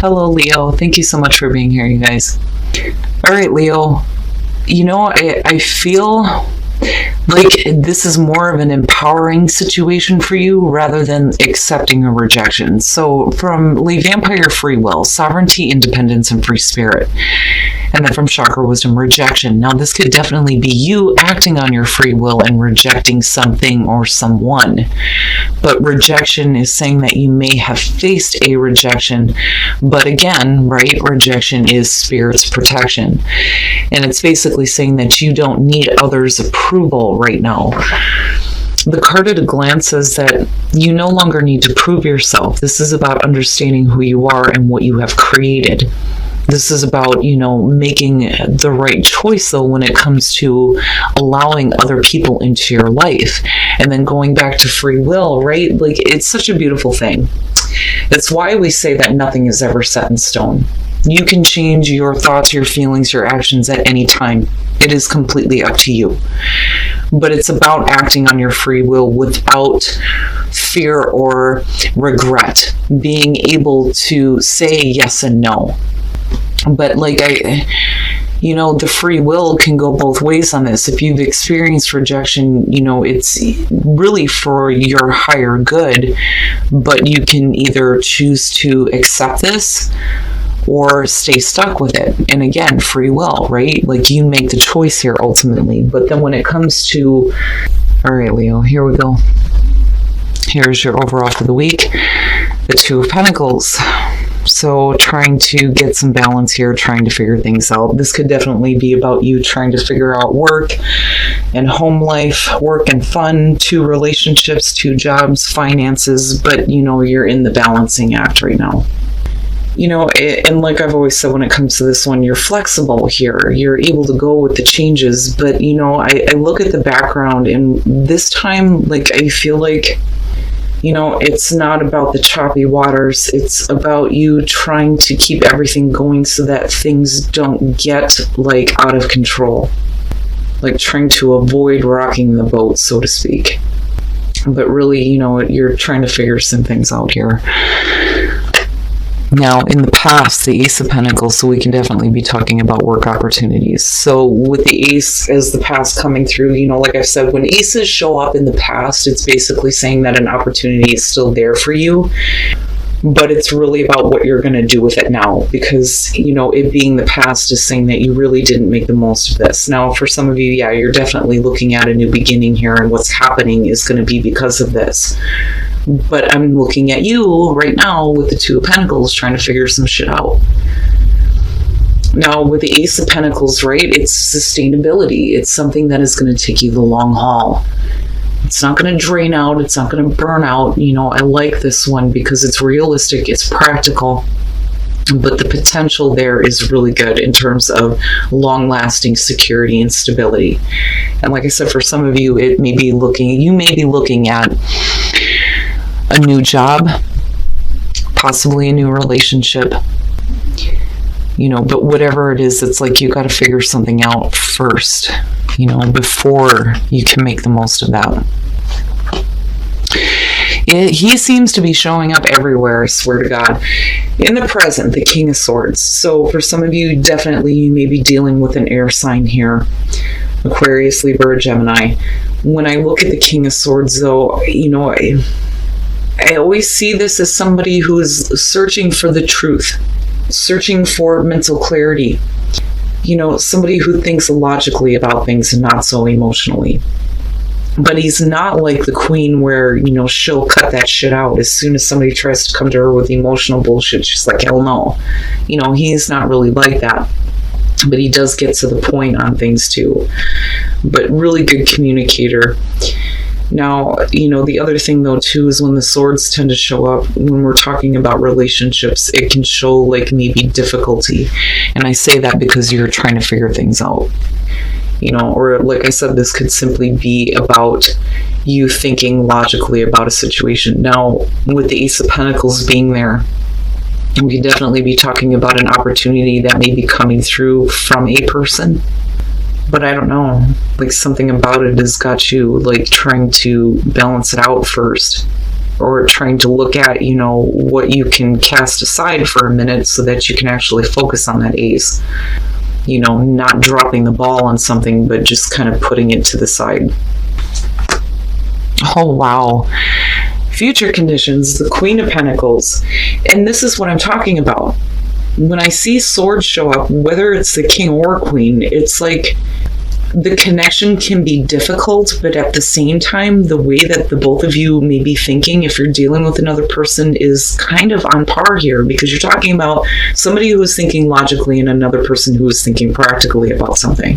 Hello, Leo. Thank you so much for being here, you guys. All right, Leo. I feel like this is more of an empowering situation for you rather than accepting a rejection. So from Vampire, free will, sovereignty, independence, and free spirit. And then from Chakra Wisdom, rejection. Now, this could definitely be you acting on your free will and rejecting something or someone. But rejection is saying that you may have faced a rejection. But again, right, rejection is spirit's protection. And it's basically saying that you don't need others' approval right now. The card at a glance says that you no longer need to prove yourself. This is about understanding who you are and what you have created. This is about, making the right choice, though, when it comes to allowing other people into your life. And then going back to free will, right? Like, it's such a beautiful thing. It's why we say that nothing is ever set in stone. You can change your thoughts, your feelings, your actions at any time. It is completely up to you. But it's about acting on your free will without fear or regret. Being able to say yes and no. But the free will can go both ways on this. If you've experienced rejection, it's really for your higher good, but you can either choose to accept this or stay stuck with it. And again, free will, right? Like, you make the choice here ultimately. But then when it comes to, all right, Leo, here we go. Here's your overall for the week. The Two of Pentacles. So trying to get some balance here, trying to figure things out. This could definitely be about you trying to figure out work and home life, work and fun, 2 relationships, 2 jobs, finances, but you're in the balancing act right now. And like I've always said, when it comes to this one, you're flexible here. You're able to go with the changes, but I look at the background, and this time, I feel like it's not about the choppy waters. It's about you trying to keep everything going so that things don't get out of control. Like trying to avoid rocking the boat, so to speak. But really, you're trying to figure some things out here. Now, in the past, the Ace of Pentacles, so we can definitely be talking about work opportunities. So with the Ace as the past coming through, like I've said, when Aces show up in the past, it's basically saying that an opportunity is still there for you. But it's really about what you're going to do with it now, because, it being the past is saying that you really didn't make the most of this. Now, for some of you, yeah, you're definitely looking at a new beginning here, and what's happening is going to be because of this. But I'm looking at you right now with the Two of Pentacles trying to figure some shit out. Now, with the Ace of Pentacles, right, it's sustainability. It's something that is going to take you the long haul. It's not going to drain out. It's not going to burn out. I like this one because it's realistic. It's practical. But the potential there is really good in terms of long-lasting security and stability. And like I said, for some of you, you may be looking at a new job, possibly a new relationship, but whatever it is, it's like you got to figure something out first, before you can make the most of that. He seems to be showing up everywhere, I swear to God. In the present, the King of Swords. So for some of you, definitely you may be dealing with an air sign here. Aquarius, Libra, Gemini. When I look at the King of Swords, though, I always see this as somebody who is searching for the truth, searching for mental clarity. Somebody who thinks logically about things and not so emotionally. But he's not like the Queen where, she'll cut that shit out. As soon as somebody tries to come to her with emotional bullshit, she's like, hell no. He's not really like that. But he does get to the point on things too. But really good communicator. Now, the other thing though too is when the swords tend to show up, when we're talking about relationships, it can show maybe difficulty. And I say that because you're trying to figure things out. Or like I said, this could simply be about you thinking logically about a situation. Now, with the Ace of Pentacles being there, we could definitely be talking about an opportunity that may be coming through from a person. But I don't know, something about it has got you trying to balance it out first. or trying to look at, what you can cast aside for a minute so that you can actually focus on that ace. Not dropping the ball on something, but just kind of putting it to the side. Oh, wow. Future conditions, the Queen of Pentacles. And this is what I'm talking about. When I see swords show up, whether it's the king or queen, it's like the connection can be difficult, but at the same time, the way that the both of you may be thinking, if you're dealing with another person, is kind of on par here, because you're talking about somebody who is thinking logically and another person who is thinking practically about something.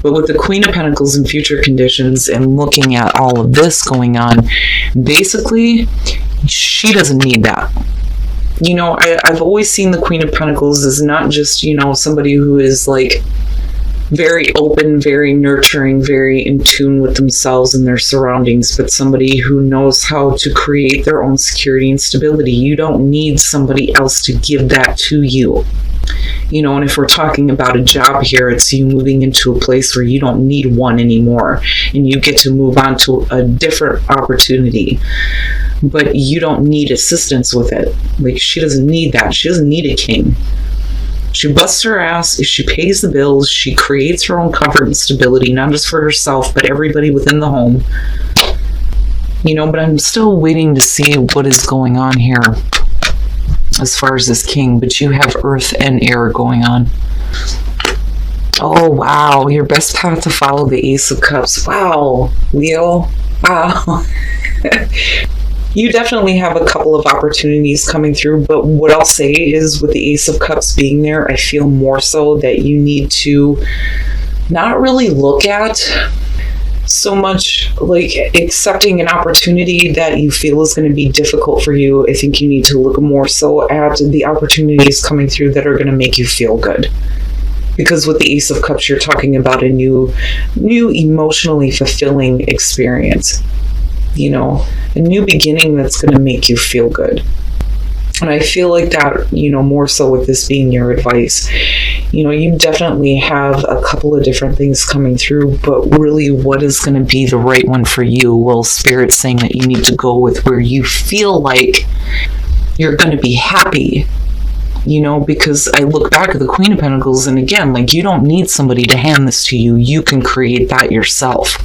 But with the Queen of Pentacles and future conditions and looking at all of this going on, basically, she doesn't need that. I've always seen the Queen of Pentacles as not just, somebody who is like very open, very nurturing, very in tune with themselves and their surroundings, but somebody who knows how to create their own security and stability. You don't need somebody else to give that to you. And if we're talking about a job here, it's you moving into a place where you don't need one anymore and you get to move on to a different opportunity. But you don't need assistance with it. Like, she doesn't need that. She doesn't need a king. She busts her ass, she pays the bills, she creates her own comfort and stability, not just for herself, but everybody within the home. But I'm still waiting to see what is going on here as far as this king. But you have earth and air going on. Oh, wow. Your best path to follow, the Ace of Cups. Wow, Leo. Wow. You definitely have a couple of opportunities coming through, but what I'll say is with the Ace of Cups being there, I feel more so that you need to not really look at so much like accepting an opportunity that you feel is going to be difficult for you. I think you need to look more so at the opportunities coming through that are going to make you feel good. Because with the Ace of Cups, you're talking about a new emotionally fulfilling experience. A new beginning that's going to make you feel good. And I feel like that, more so with this being your advice, you definitely have a couple of different things coming through, but really what is going to be the right one for you? Well, Spirit's saying that you need to go with where you feel like you're going to be happy, because I look back at the Queen of Pentacles, and again, like, you don't need somebody to hand this to you. You can create that yourself.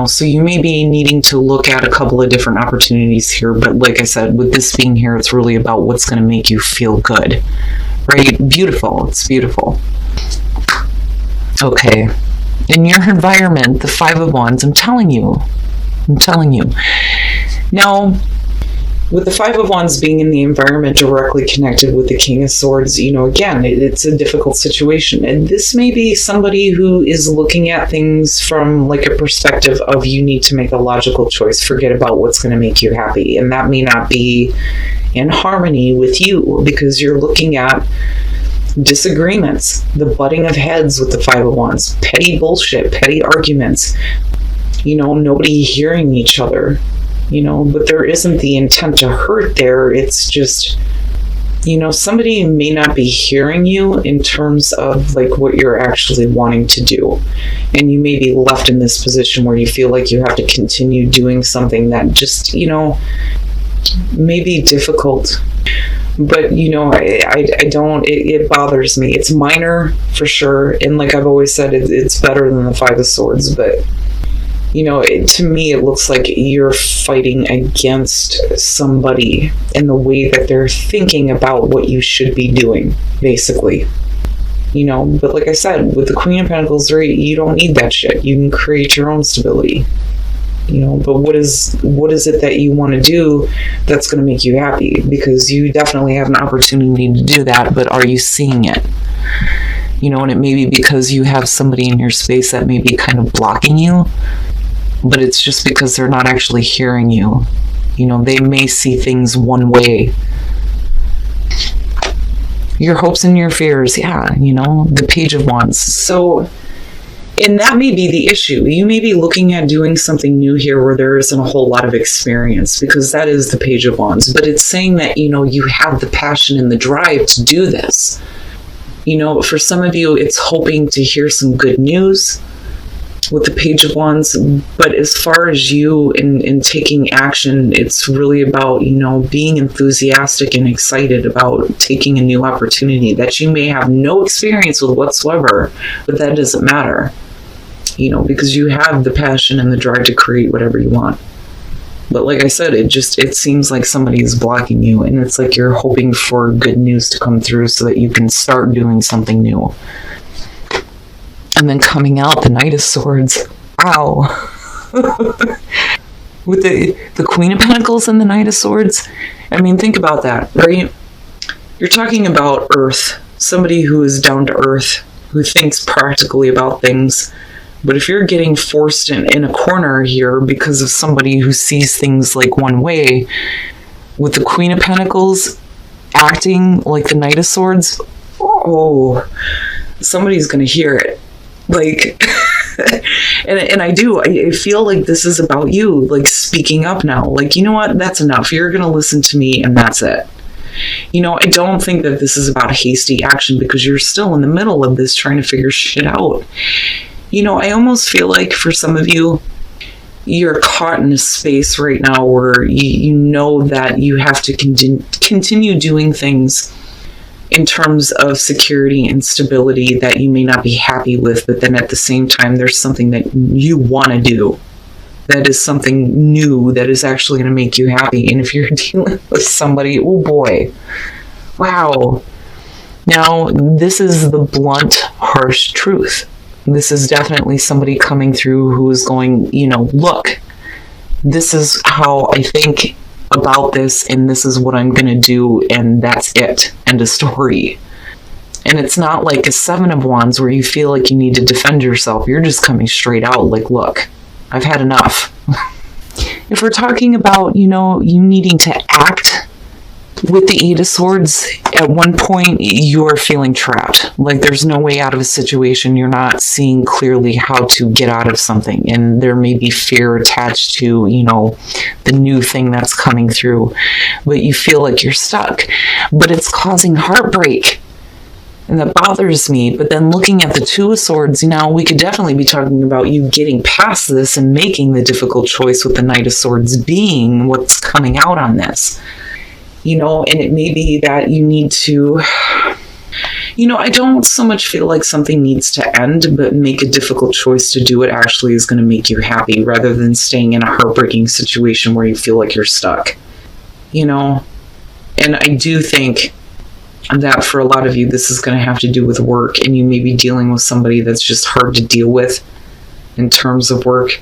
So you may be needing to look at a couple of different opportunities here, but like I said, with this being here, it's really about what's going to make you feel good, right? Beautiful. It's beautiful. Okay. In your environment, the Five of Wands, I'm telling you. Now, with the Five of Wands being in the environment directly connected with the King of Swords, again, it's a difficult situation. And this may be somebody who is looking at things from like a perspective of you need to make a logical choice. Forget about what's going to make you happy. And that may not be in harmony with you because you're looking at disagreements, the butting of heads with the Five of Wands, petty bullshit, petty arguments, nobody hearing each other. But there isn't the intent to hurt there. It's just, somebody may not be hearing you in terms of like what you're actually wanting to do. And you may be left in this position where you feel like you have to continue doing something that just, may be difficult. But, I don't, it bothers me. It's minor for sure. And like I've always said, it's better than the Five of Swords, but to me, it looks like you're fighting against somebody in the way that they're thinking about what you should be doing, basically. But like I said, with the Queen of Pentacles, right, you don't need that shit. You can create your own stability. But what is it that you want to do that's going to make you happy? Because you definitely have an opportunity to do that, but are you seeing it? And it may be because you have somebody in your space that may be kind of blocking you, but it's just because they're not actually hearing you. They may see things one way. Your hopes and your fears, yeah, the Page of Wands. So, and that may be the issue. You may be looking at doing something new here where there isn't a whole lot of experience, because that is the Page of Wands. But it's saying that, you have the passion and the drive to do this. For some of you, it's hoping to hear some good news. with the Page of Wands. But as far as you in taking action, it's really about, being enthusiastic and excited about taking a new opportunity that you may have no experience with whatsoever, but that doesn't matter, because you have the passion and the drive to create whatever you want. But like I said, it seems like somebody is blocking you, and it's like you're hoping for good news to come through so that you can start doing something new. And then coming out, the Knight of Swords. Ow. With the Queen of Pentacles and the Knight of Swords. I mean, think about that, right? You're talking about earth. Somebody who is down to earth, who thinks practically about things. But if you're getting forced in a corner here because of somebody who sees things like one way, with the Queen of Pentacles acting like the Knight of Swords, somebody's going to hear it. Like, and I feel like this is about you, like, speaking up now. Like, you know what? That's enough. You're going to listen to me, and that's it. I don't think that this is about hasty action, because you're still in the middle of this trying to figure shit out. I almost feel like for some of you, you're caught in a space right now where you know that you have to continue doing things in terms of security and stability that you may not be happy with, but then at the same time, there's something that you want to do that is something new that is actually going to make you happy. And if you're dealing with somebody, oh boy, wow. Now, this is the blunt, harsh truth. This is definitely somebody coming through who is going, look, this is how I think about this, and this is what I'm going to do, and that's it. End of story. And it's not like a Seven of Wands where you feel like you need to defend yourself. You're just coming straight out like, look, I've had enough. If we're talking about, you needing to act with the Eight of Swords, at one point you're feeling trapped. Like there's no way out of a situation. You're not seeing clearly how to get out of something. And there may be fear attached to, the new thing that's coming through. But you feel like you're stuck. But it's causing heartbreak. And that bothers me. But then looking at the Two of Swords, we could definitely be talking about you getting past this and making the difficult choice with the Knight of Swords being what's coming out on this. And it may be that you need to, I don't so much feel like something needs to end, but make a difficult choice to do what actually is going to make you happy, rather than staying in a heartbreaking situation where you feel like you're stuck, And I do think that for a lot of you, this is going to have to do with work, and you may be dealing with somebody that's just hard to deal with in terms of work,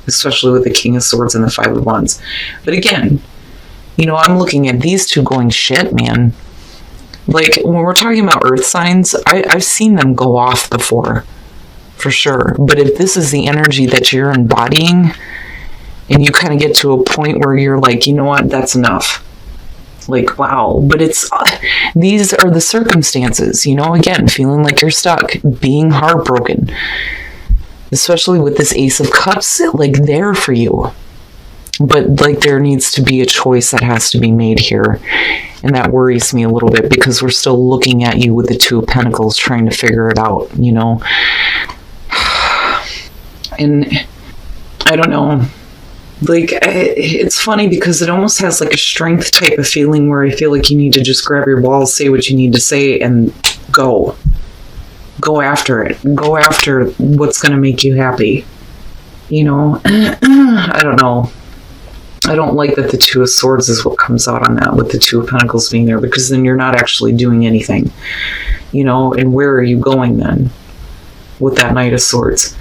especially with the King of Swords and the Five of Wands. But again, I'm looking at these two going, shit, man. Like, when we're talking about earth signs, I've seen them go off before, for sure. But if this is the energy that you're embodying, and you kind of get to a point where you're like, you know what, that's enough. Like, wow. But these are the circumstances, again, feeling like you're stuck, being heartbroken. Especially with this Ace of Cups, like, there for you. But, like, there needs to be a choice that has to be made here. And that worries me a little bit, because we're still looking at you with the Two of Pentacles trying to figure it out, And I don't know. Like, it's funny because it almost has like a strength type of feeling where I feel like you need to just grab your balls, say what you need to say, and go. Go after it. Go after what's going to make you happy. I don't know. I don't like that the Two of Swords is what comes out on that, with the Two of Pentacles being there, because then you're not actually doing anything, and where are you going then with that Knight of Swords?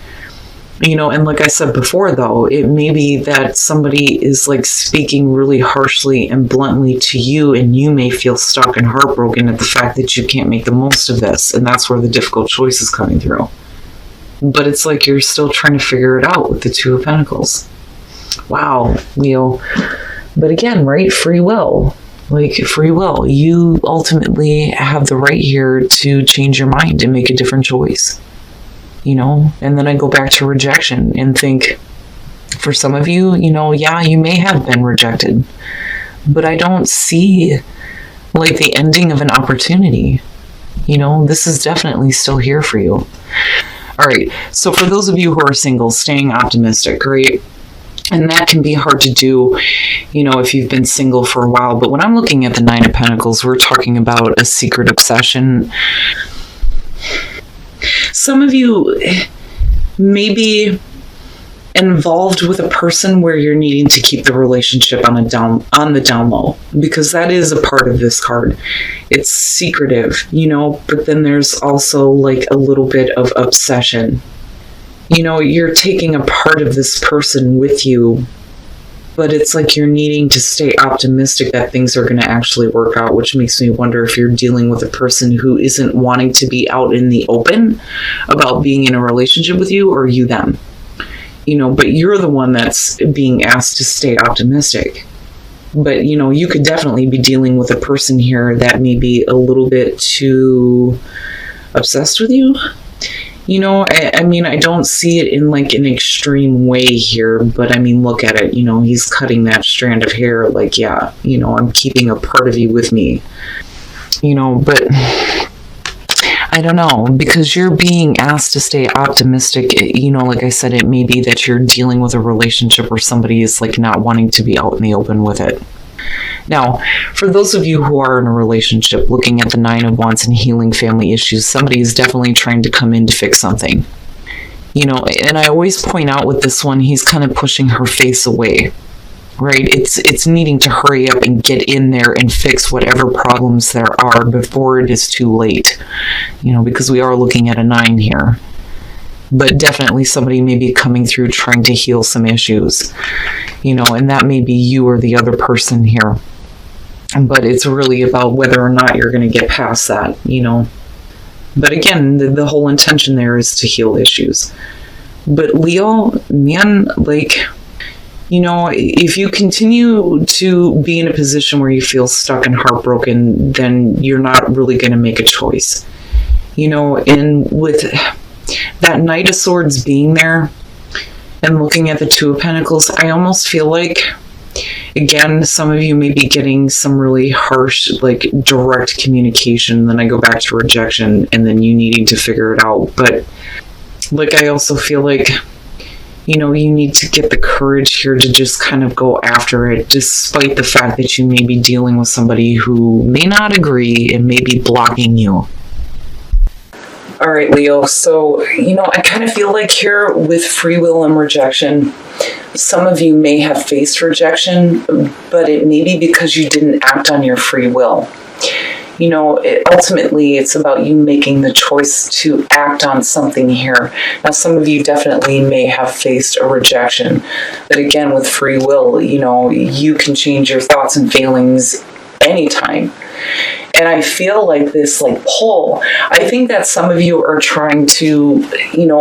And like I said before, though, it may be that somebody is like speaking really harshly and bluntly to you, and you may feel stuck and heartbroken at the fact that you can't make the most of this, and that's where the difficult choice is coming through. But it's like you're still trying to figure it out with the Two of Pentacles. Wow, Leo. But again, right? Free will. Like, free will. You ultimately have the right here to change your mind and make a different choice. And then I go back to rejection and think, for some of you, yeah, you may have been rejected, but I don't see like the ending of an opportunity. This is definitely still here for you. All right. So for those of you who are single, staying optimistic, right? And that can be hard to do, if you've been single for a while. But when I'm looking at the Nine of Pentacles, we're talking about a secret obsession. Some of you may be involved with a person where you're needing to keep the relationship on the down low, because that is a part of this card. It's secretive, but then there's also like a little bit of obsession. You're taking a part of this person with you, but it's like you're needing to stay optimistic that things are going to actually work out, which makes me wonder if you're dealing with a person who isn't wanting to be out in the open about being in a relationship with you, or you them. But you're the one that's being asked to stay optimistic. But, you could definitely be dealing with a person here that may be a little bit too obsessed with you. I don't see it in like an extreme way here, but look at it, he's cutting that strand of hair, like, yeah, I'm keeping a part of you with me, but I don't know, because you're being asked to stay optimistic, like I said, it may be that you're dealing with a relationship where somebody is like not wanting to be out in the open with it. Now, for those of you who are in a relationship, looking at the Nine of Wands and healing family issues, somebody is definitely trying to come in to fix something. And I always point out with this one, he's kind of pushing her face away, right? It's needing to hurry up and get in there and fix whatever problems there are before it is too late, because we are looking at a 9 here. But definitely somebody may be coming through trying to heal some issues, and that may be you or the other person here. But it's really about whether or not you're going to get past that, But again, the whole intention there is to heal issues. But Leo, man, if you continue to be in a position where you feel stuck and heartbroken, then you're not really going to make a choice. And with that Knight of Swords being there and looking at the Two of Pentacles, I almost feel like, again, some of you may be getting some really harsh, like direct communication. Then I go back to rejection and then you needing to figure it out. But I also feel like, you need to get the courage here to just kind of go after it, despite the fact that you may be dealing with somebody who may not agree and may be blocking you. All right, Leo. So, I kind of feel like here with free will and rejection, some of you may have faced rejection, but it may be because you didn't act on your free will. Ultimately, it's about you making the choice to act on something here. Now, some of you definitely may have faced a rejection, but again, with free will, you can change your thoughts and feelings anytime. And I feel like this pull, I think that some of you are trying to,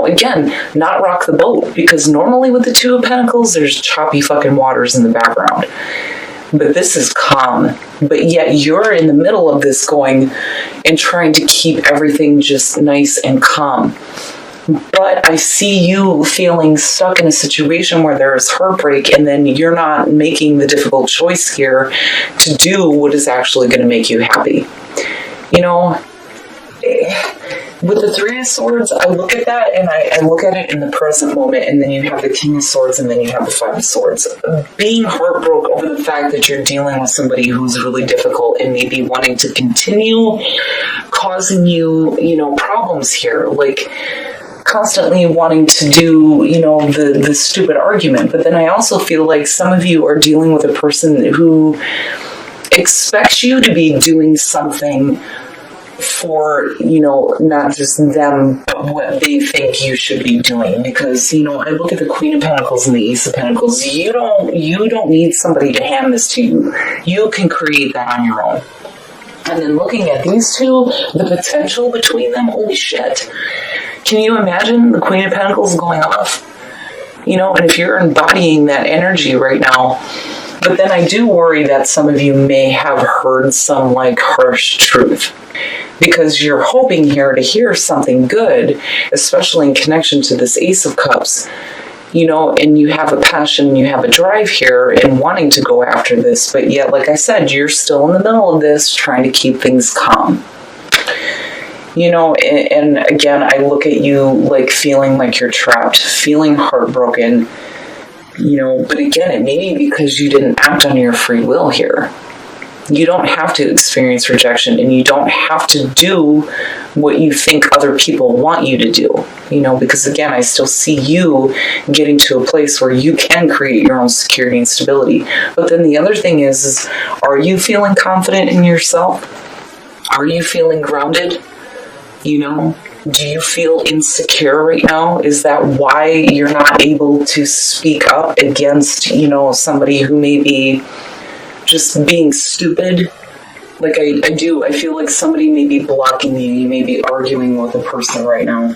again, not rock the boat, because normally with the Two of Pentacles, there's choppy fucking waters in the background. But this is calm. But yet you're in the middle of this going and trying to keep everything just nice and calm. But I see you feeling stuck in a situation where there is heartbreak, and then you're not making the difficult choice here to do what is actually going to make you happy. With the Three of Swords, I look at that and I look at it in the present moment, and then you have the King of Swords and then you have the Five of Swords. Being heartbroken over the fact that you're dealing with somebody who's really difficult and maybe wanting to continue causing you, problems here, constantly wanting to do, the stupid argument. But then I also feel like some of you are dealing with a person who expects you to be doing something for, not just them, but what they think you should be doing. Because, I look at the Queen of Pentacles and the Ace of Pentacles. You don't need somebody to hand this to you. You can create that on your own. And then looking at these two, the potential between them, holy shit. Can you imagine the Queen of Pentacles going off? And if you're embodying that energy right now, but then I do worry that some of you may have heard some harsh truth, because you're hoping here to hear something good, especially in connection to this Ace of Cups, and you have a passion, you have a drive here and wanting to go after this, but yet, like I said, you're still in the middle of this, trying to keep things calm. And again, I look at you like feeling like you're trapped, feeling heartbroken, but again, it may be because you didn't act on your free will here. You don't have to experience rejection, and you don't have to do what you think other people want you to do, because again, I still see you getting to a place where you can create your own security and stability. But then the other thing is are you feeling confident in yourself? Are you feeling grounded? Do you feel insecure right now? Is that why you're not able to speak up against, somebody who may be just being stupid? Like I feel like somebody may be blocking you. You may be arguing with a person right now.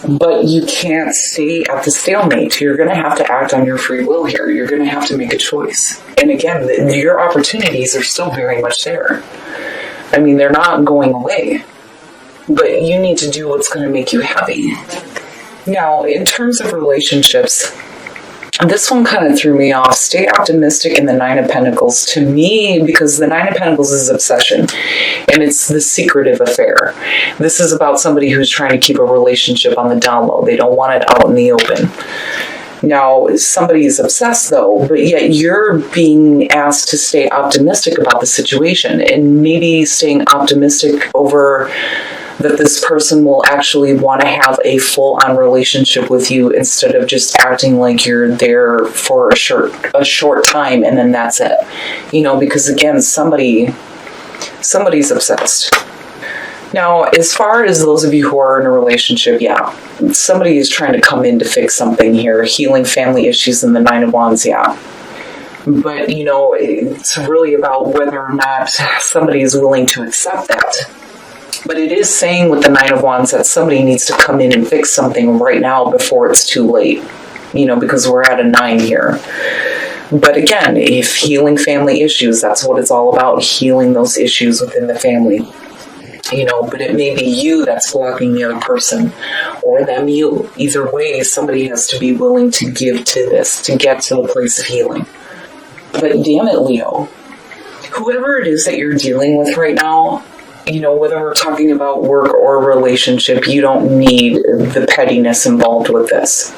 But you can't stay at the stalemate. You're going to have to act on your free will here. You're going to have to make a choice. And again, your opportunities are still very much there. I mean, they're not going away. But you need to do what's going to make you happy. Now, in terms of relationships, this one kind of threw me off. Stay optimistic in the Nine of Pentacles. To me, because the Nine of Pentacles is obsession, and it's the secretive affair. This is about somebody who's trying to keep a relationship on the down low. They don't want it out in the open. Now, somebody's obsessed though, but yet you're being asked to stay optimistic about the situation, and maybe staying optimistic over that this person will actually want to have a full-on relationship with you instead of just acting like you're there for a short time and then that's it. Because again, somebody's obsessed. Now, as far as those of you who are in a relationship, yeah, somebody is trying to come in to fix something here, healing family issues in the Nine of Wands, yeah. But, it's really about whether or not somebody is willing to accept that. But it is saying with the Nine of Wands that somebody needs to come in and fix something right now before it's too late, because we're at a 9 here. But again, if healing family issues, that's what it's all about, healing those issues within the family. But it may be you that's blocking the other person, or them you. Either way, somebody has to be willing to give to this to get to the place of healing. But damn it, Leo, whoever it is that you're dealing with right now, whether we're talking about work or relationship, you don't need the pettiness involved with this.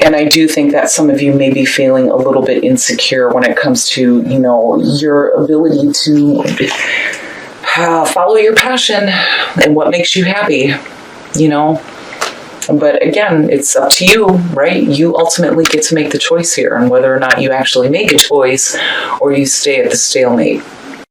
And I do think that some of you may be feeling a little bit insecure when it comes to, your ability to follow your passion and what makes you happy, But again, it's up to you, right? You ultimately get to make the choice here on whether or not you actually make a choice or you stay at the stalemate.